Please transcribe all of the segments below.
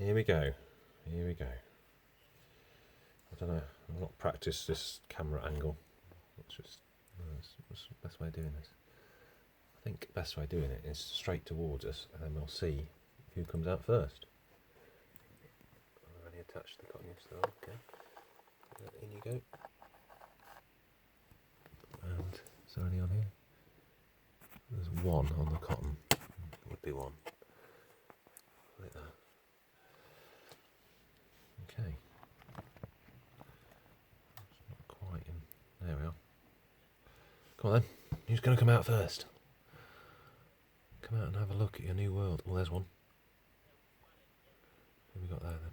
Here we go. Here we go. I don't know. I've not practiced this camera angle. What's the best way of doing this? I think the best way of doing it is straight towards us, and then we'll see who comes out first. I've already attached the cotton still. Okay. In you go. And is there any on here? There's one on the cotton. Would be one. Like that. Okay. It's not quite in. There we are. Come on then. Who's going to come out first? Come out and have a look at your new world. Oh, there's one. What have we got there then?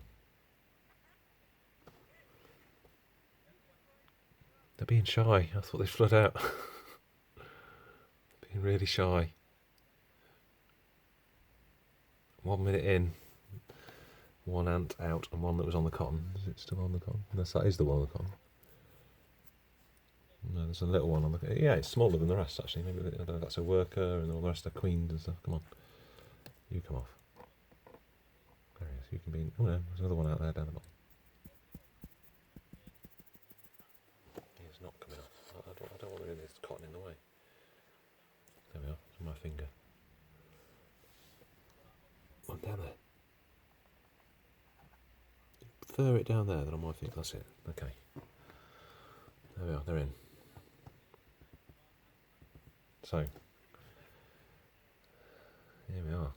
They're being shy. I thought they'd flood out. Being really shy. 1 minute in, one ant out, and one that was on the cotton. Is it still on the cotton? Yes, that is the one on the cotton. No, there's a little one on the. Yeah, it's smaller than the rest actually. Maybe I don't know if that's a worker, and all the rest are queens and stuff. Come on, you come off. There he is. You can be. Oh no, there's another one out there down the bottom. He's not coming off. I don't want to get this cotton in the way. There we are. It's on my finger. One down there. Fur it down there. Then on my finger. That's it. Okay. There we are. They're in. So, here we are.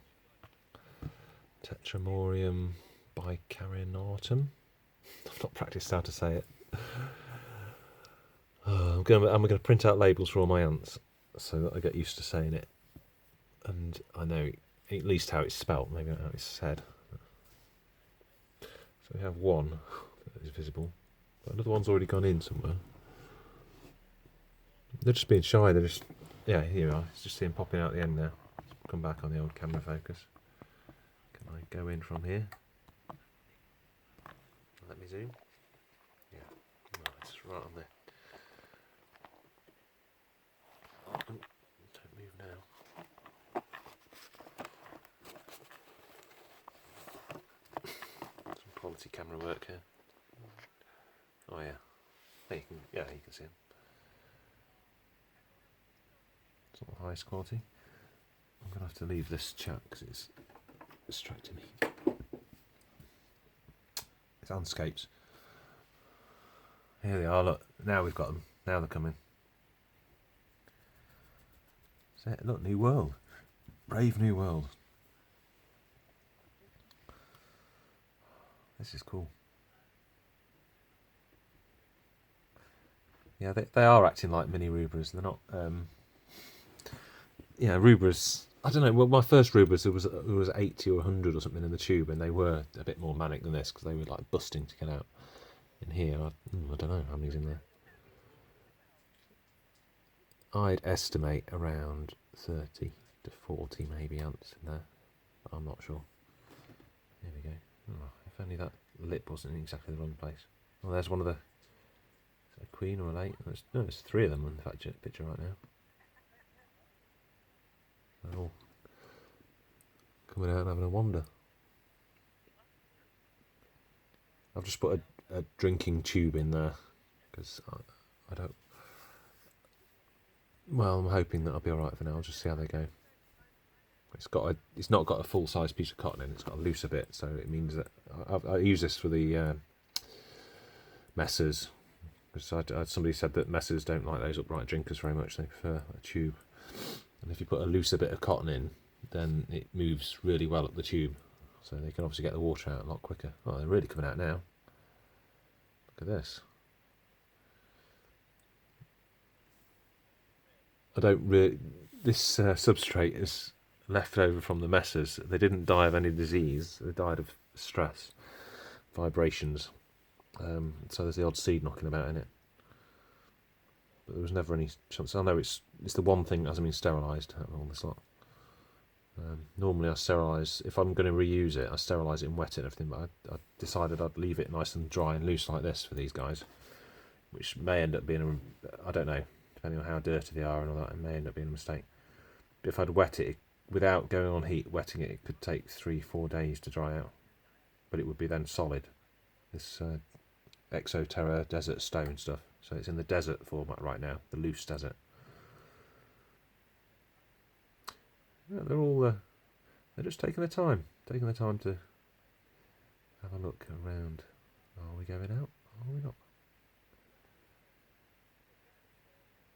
Tetramorium bicarinatum. I've not practiced how to say it. I'm going to print out labels for all my ants so that I get used to saying it, and I know at least how it's spelt, maybe not how it's said. So we have one that is visible, but another one's already gone in somewhere. They're just being shy. They're just. Yeah, here we are. It's just him popping out the end now. Come back on the old camera focus. Can I go in from here? Let me zoom. Yeah, oh, it's right on there. Oh, don't move now. Some quality camera work here. Oh yeah. You can see him. It's not the highest quality. I'm going to have to leave this chat because it's distracting me. It's landscapes. Here they are, look. Now we've got them. Now they're coming. So, look, new world. Brave new world. This is cool. Yeah, they are acting like mini rubras. They're not... Yeah, rubras. I don't know. Well, my first rubras, it was 80 or 100 or something in the tube, and they were a bit more manic than this because they were like busting to get out. In here, I don't know how many's in there. I'd estimate around 30 to 40 maybe ants in there. But I'm not sure. Here we go. Oh, if only that lip wasn't in exactly the wrong place. Well, there's one of the. Is that a queen or a late? No, there's three of them in the picture right now. They're all coming out and having a wander. I've just put a drinking tube in there because I don't. Well, I'm hoping that I'll be alright for now. I'll just see how they go. It's not got a full size piece of cotton in. It's got a looser bit, so it means that I use this for the messers. Because somebody said that messers don't like those upright drinkers very much. They prefer a tube. And if you put a looser bit of cotton in, then it moves really well up the tube. So they can obviously get the water out a lot quicker. Oh, they're really coming out now. Look at this. This substrate is left over from the messers. They didn't die of any disease. They died of stress, vibrations. So there's the odd seed knocking about in it. But there was never any chance. I know it's the one thing that hasn't been sterilised out of all this lot. Normally I sterilise, if I'm going to reuse it, I sterilise it and wet it and everything, but I decided I'd leave it nice and dry and loose like this for these guys, which may end up being, I don't know, depending on how dirty they are and all that, it may end up being a mistake. But if I'd wet it, without going on heat, wetting it, it could take 3-4 days to dry out. but it would be then solid. This Exoterra desert stone stuff. So it's in the desert format right now, the loose desert. Yeah, they're all they're just taking their time to have a look around. Are we going out? Are we not?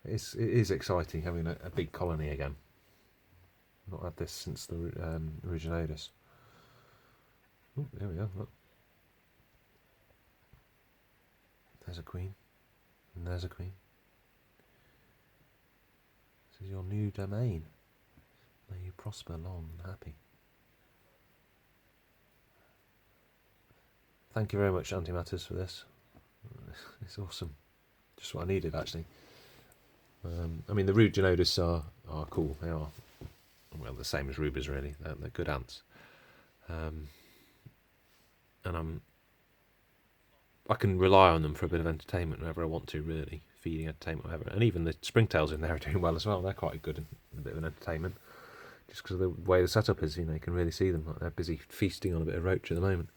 It is exciting having a big colony again. Not had this since the originatus. Oh, there we are. Look. There's a queen, and there's a queen. This is your new domain. May you prosper long and happy. Thank you very much, Antimatters, for this. It's awesome. Just what I needed, actually. I mean, the root Genodus are cool. They are, well, the same as rubas, really. They're good ants. And I can rely on them for a bit of entertainment whenever I want to, really. Feeding, entertainment, whatever. And even the springtails in there are doing well as well. They're quite good and a bit of an entertainment. Just because of the way the setup is, you can really see them. Like they're busy feasting on a bit of roach at the moment.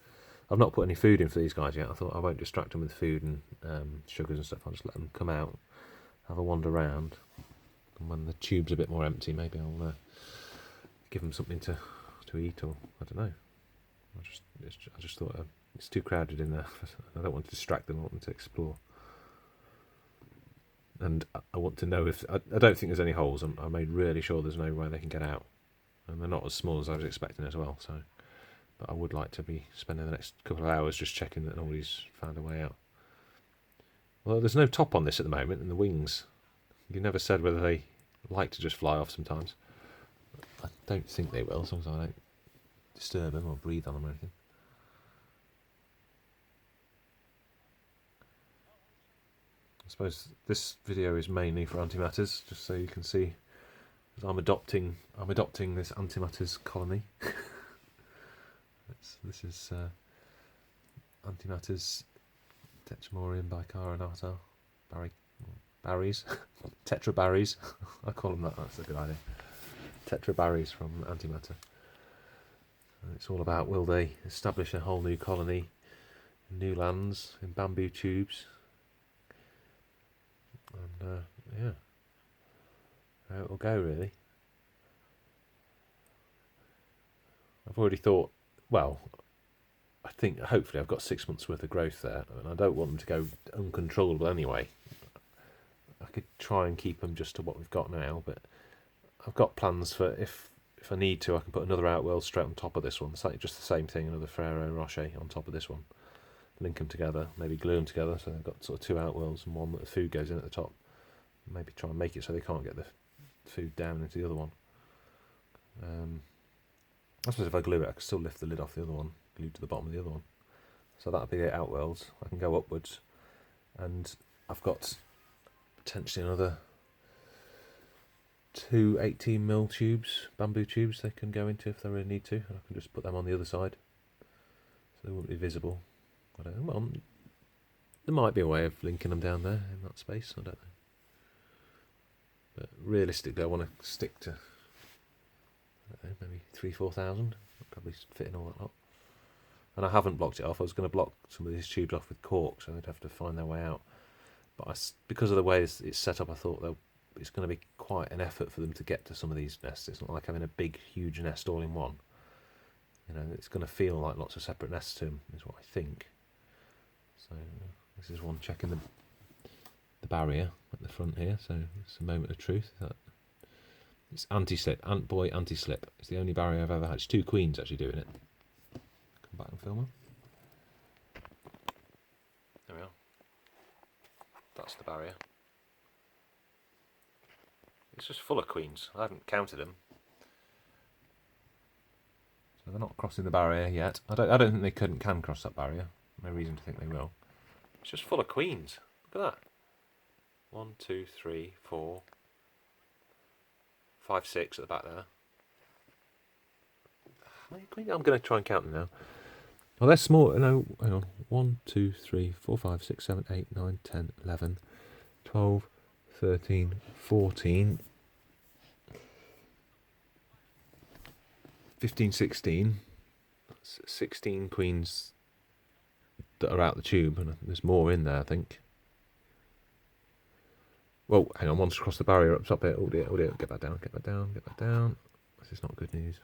I've not put any food in for these guys yet. I thought I won't distract them with food and sugars and stuff. I'll just let them come out, have a wander around. And when the tube's a bit more empty, maybe I'll give them something to eat, or I don't know. I just thought it's too crowded in there. I don't want to distract them. I want them to explore. And I want to know if... I don't think there's any holes. I made really sure there's no way they can get out. And they're not as small as I was expecting as well. So, but I would like to be spending the next couple of hours just checking that nobody's found a way out. Well, there's no top on this at the moment, and the wings. You never said whether they like to just fly off sometimes. I don't think they will, as long as I don't disturb them or breathe on them or anything. I suppose this video is mainly for antimatters, just so you can see. I'm adopting this antimatters colony. This is antimatters, tetramorium, bicarinatum, barries, tetrabarries. I call them that. That's a good idea. Tetrabarries from antimatter. And it's all about, will they establish a whole new colony in new lands in bamboo tubes? And yeah, how it'll go, really. I've already thought, well, I think hopefully I've got 6 months worth of growth there, and I don't want them to go uncontrollable anyway. I could try and keep them just to what we've got now, but I've got plans for if I need to, I can put another outworld straight on top of this one. It's like just the same thing, another Frero Rocher on top of this one. Link them together, maybe glue them together, so they've got sort of two outworlds and one that the food goes in at the top. Maybe try and make it so they can't get the food down into the other one. I suppose if I glue it, I can still lift the lid off the other one, glued to the bottom of the other one. So that'll be the outworlds. I can go upwards, and I've got potentially another 2 18mm tubes, bamboo tubes they can go into if they really need to. I can just put them on the other side, so they won't be visible. I don't know. Well, there might be a way of linking them down there in that space. I don't know. But realistically, I want to stick to, I don't know, maybe 3,000-4,000. Probably fit in all that lot. And I haven't blocked it off. I was going to block some of these tubes off with cork, so they'd have to find their way out. But because of the way it's set up, I thought it's going to be quite an effort for them to get to some of these nests. It's not like having a big, huge nest all in one. It's going to feel like lots of separate nests to them, is what I think. So this is one checking the barrier at the front here. So it's a moment of truth. It's anti-slip, Ant-Boy anti-slip. It's the only barrier I've ever had. It's 2 queens actually doing it. Come back and film them. There we are. That's the barrier. It's just full of queens. I haven't counted them. So they're not crossing the barrier yet. I don't think they can cross that barrier. No reason to think they will. It's just full of queens. Look at that. 1, 2, 3, 4, 5, 6 at the back there. How many queens? I'm going to try and count them now. Oh, they're small. No, hang on. 1, 2, 3, 4, 5, 6, 7, 8, 9, 10, 11, 12, 13, 14, 15, 16. That's 16 queens that are out the tube, and there's more in there, I think. Well, hang on, one's across the barrier up top here. Oh dear, get that down, get that down, get that down. This is not good news.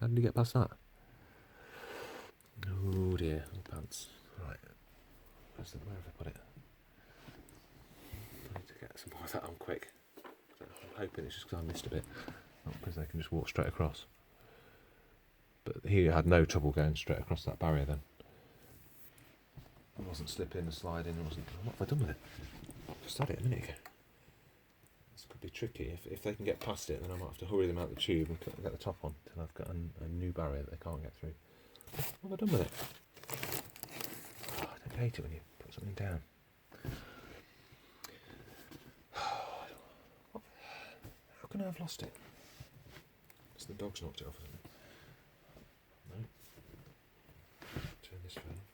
How did he get past that? Oh dear, pants. Right, where have I put it? I need to get some more of that on quick. I'm hoping it's just because I missed a bit, not because they can just walk straight across. But he had no trouble going straight across that barrier then. It wasn't slipping and sliding, it wasn't... What have I done with it? I just had it a minute ago. This could be tricky. If they can get past it, then I might have to hurry them out the tube and get the top on until I've got a new barrier that they can't get through. What have I done with it? Oh, I don't hate it when you put something down. How can I have lost it? It's the dog's knocked it off, isn't it? No. Turn this phone off.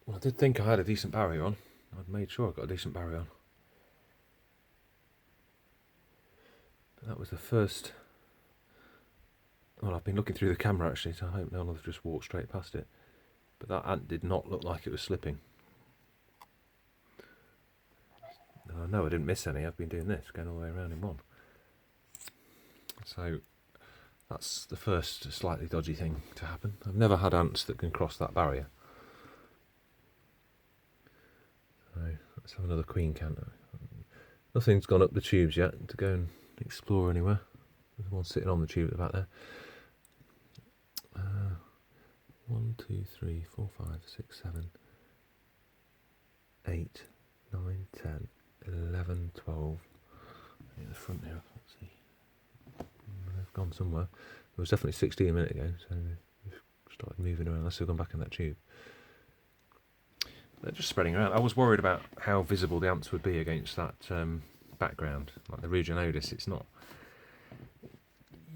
Well, I did think I had a decent barrier on. I'd made sure I got a decent barrier on. But that was the first... Well, I've been looking through the camera actually, so I hope no one will just walk straight past it. But that ant did not look like it was slipping. And I know I didn't miss any. I've been doing this, going all the way around in one. So that's the first slightly dodgy thing to happen. I've never had ants that can cross that barrier. So let's have another queen canter. Nothing's gone up the tubes yet to go and explore anywhere. There's one sitting on the tube about there. 1, 2, 3, 4, 5, 6, 7, 8, 9, 10, 11, 12. At the front here, I can't see. They've gone somewhere. It was definitely 16 a minute ago, so they've started moving around. Unless they've gone back in that tube. They're just spreading around. I was worried about how visible the ants would be against that background. Like the Ruginodus, it's not...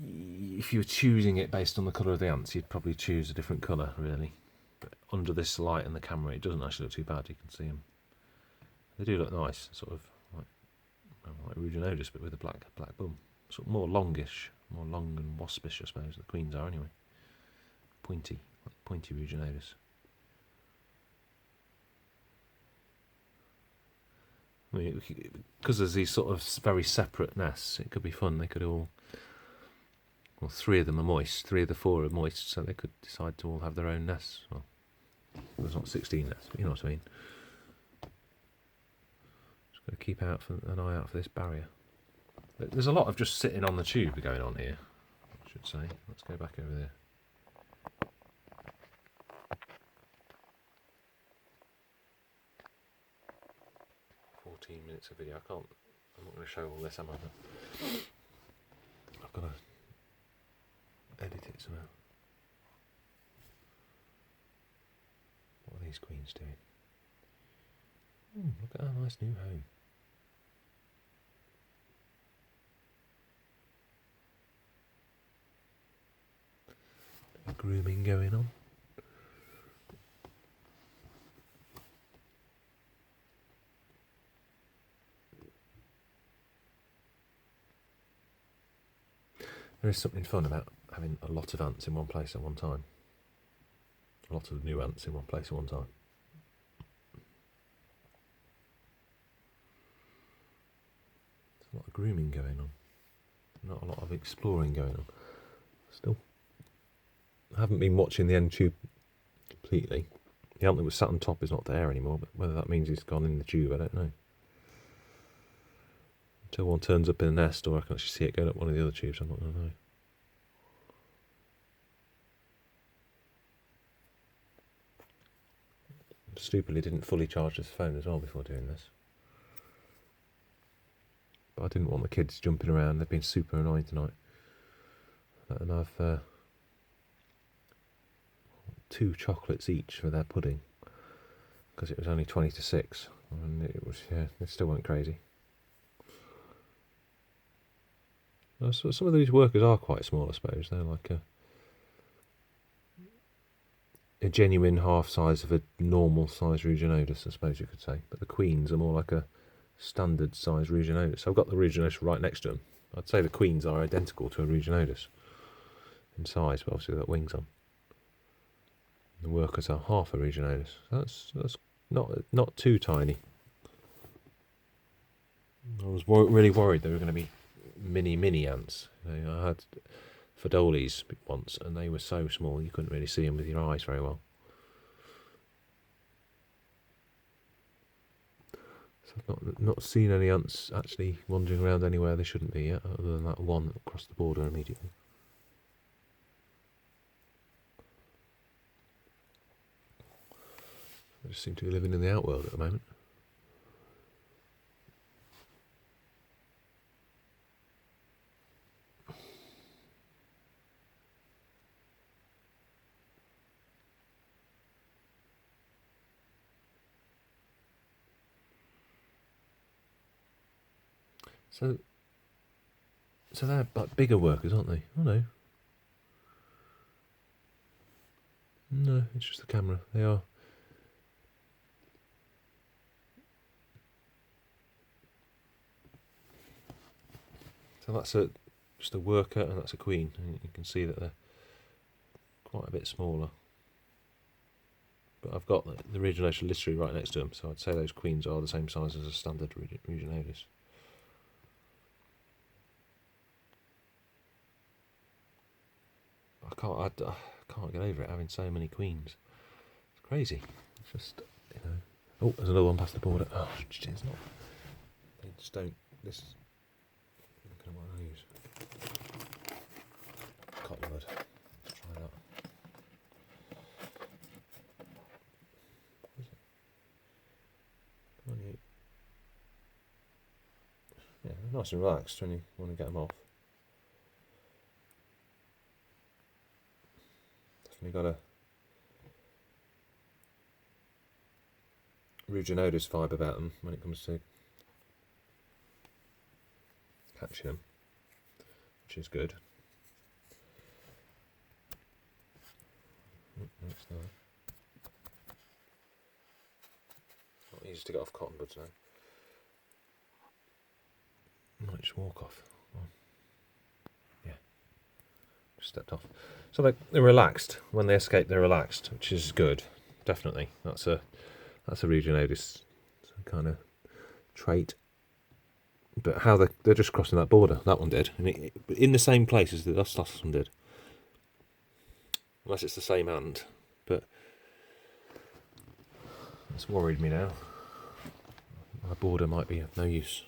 If you were choosing it based on the colour of the ants, you'd probably choose a different colour, really. But under this light and the camera, it doesn't actually look too bad. You can see them. They do look nice, sort of like Ruginodus, but with a black bum. Sort of more longish, more long and waspish, I suppose. The queens are anyway. Pointy, like pointy Ruginodus. I mean, because there's these sort of very separate nests, it could be fun. They could all... Well, 3 of them are moist, 3 of the 4 are moist, so they could decide to all have their own nests. Well, there's not 16 nests, but you know what I mean. Just got to keep an eye out for this barrier. There's a lot of just sitting on the tube going on here, I should say. Let's go back over there. Minutes of video. I'm not going to show all this, am I? I've got to edit it somehow. What are these queens doing? Look at our nice new home. Bit of grooming going on. There is something fun about having a lot of ants in one place at one time. A lot of new ants in one place at one time. There's a lot of grooming going on. Not a lot of exploring going on. Still, I haven't been watching the end tube completely. The ant that was sat on top is not there anymore, but whether that means he's gone in the tube, I don't know. Until one turns up in the nest, or I can actually see it going up one of the other tubes, I'm not going to know. Stupidly didn't fully charge this phone as well before doing this. But I didn't want the kids jumping around. They've been super annoying tonight. And I've 2 chocolates each for their pudding, because it was only 20 to 6, and it was, yeah, it still went crazy. So some of these workers are quite small, I suppose. They're like a genuine half size of a normal size Ruginodus, I suppose you could say. But the queens are more like a standard size Ruginodus. So I've got the Ruginodus right next to them. I'd say the queens are identical to a Ruginodus in size, but obviously they've got wings on. The workers are half a Ruginodus. That's not too tiny. I was really worried they were going to be mini ants. I had Fidolis once, and they were so small you couldn't really see them with your eyes very well. So I've not seen any ants actually wandering around anywhere they shouldn't be yet, other than that one that crossed the border immediately. They just seem to be living in the outworld at the moment. So they're like bigger workers, aren't they? Oh no. No, it's just the camera. They are. So that's just a worker, and that's a queen. And you can see that they're quite a bit smaller. But I've got the Ruginodus literally right next to them, so I'd say those queens are the same size as a standard Ruginodus. I can't get over it having so many queens. It's crazy. It's just, you know. Oh, there's another one past the border. Oh, it's not. They just don't. This. Look at what I use. Cotton bud. Let's try that. What is it? Come on, you. Yeah, they're nice and relaxed when you want to get them off. Definitely got a Ruginodus vibe about them when it comes to catching them, which is good. That's not easy to get off cotton buds now. Might just walk off. Yeah, just stepped off. So they're relaxed. When they escape, they're relaxed, which is good. Definitely, that's a Ruginodus kind of trait. But how they're just crossing that border. That one did, and in the same place as the last one did. Unless it's the same ant, but it's worried me now. My border might be of no use.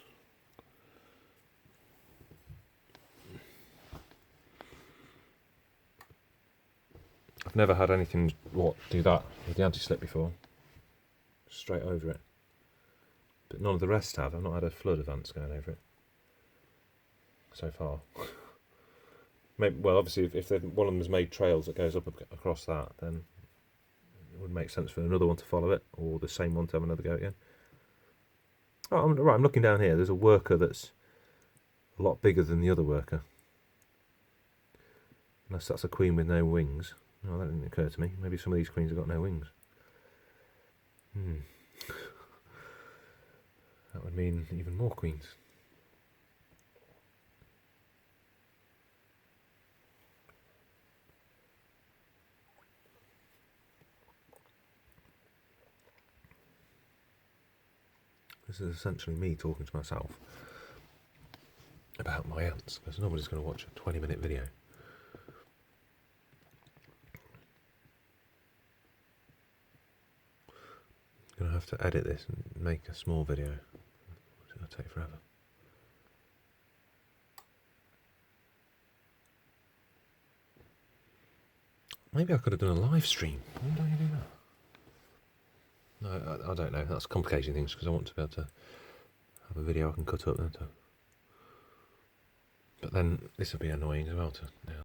I've never had anything do that with the anti-slip before. Straight over it. But none of the rest have. I've not had a flood of ants going over it so far. Maybe, well, obviously, if one of them has made trails that goes up across that, then it would make sense for another one to follow it, or the same one to have another go again. Oh, I'm looking down here. There's a worker that's a lot bigger than the other worker. Unless that's a queen with no wings. No, that didn't occur to me. Maybe some of these queens have got no wings. That would mean even more queens. This is essentially me talking to myself. about my ants, because nobody's going to watch a 20-minute video. I'm going to have to edit this and make a small video. It's going to take forever. Maybe I could have done a live stream. Why don't you do that? No, I don't know. That's complicating things, because I want to be able to have a video I can cut up. But then this will be annoying as well to now.